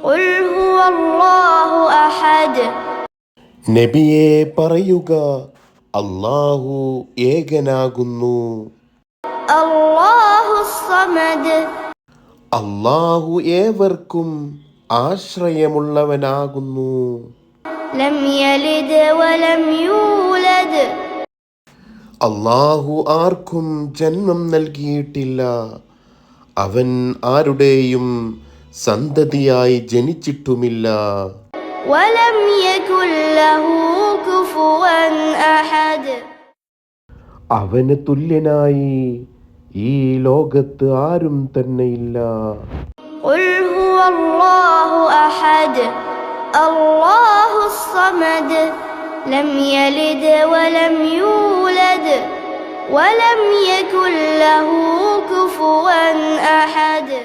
قل هو الله أحد. നബിയെ പറയുക, അല്ലാഹു ഏകനാകുന്നു. അല്ലാഹു സമദ്. അല്ലാഹു ഏവർക്കും ആശ്രയമുള്ളവനാകുന്നു. ലം യലിദ് വലം യൂലദ്. അല്ലാഹു ആർക്കും ജന്മം നൽകിയിട്ടില്ല, അവൻ ആരുടെയും സന്തതിയായി ജനിച്ചിട്ടുമില്ല. വലം യകുൽ ലഹു കുഫുവൻ അഹദ്. അവന് തുല്യനായി ഈ ലോകത്ത് ആരും തന്നെയില്ല. ഖുൽ ഹുവല്ലാഹു അഹദ് അല്ലാഹു സമദ് ലം യലിദ് വലം യൂലദ് വലം യകുൽ ലഹു കുഫുവൻ അഹദ്.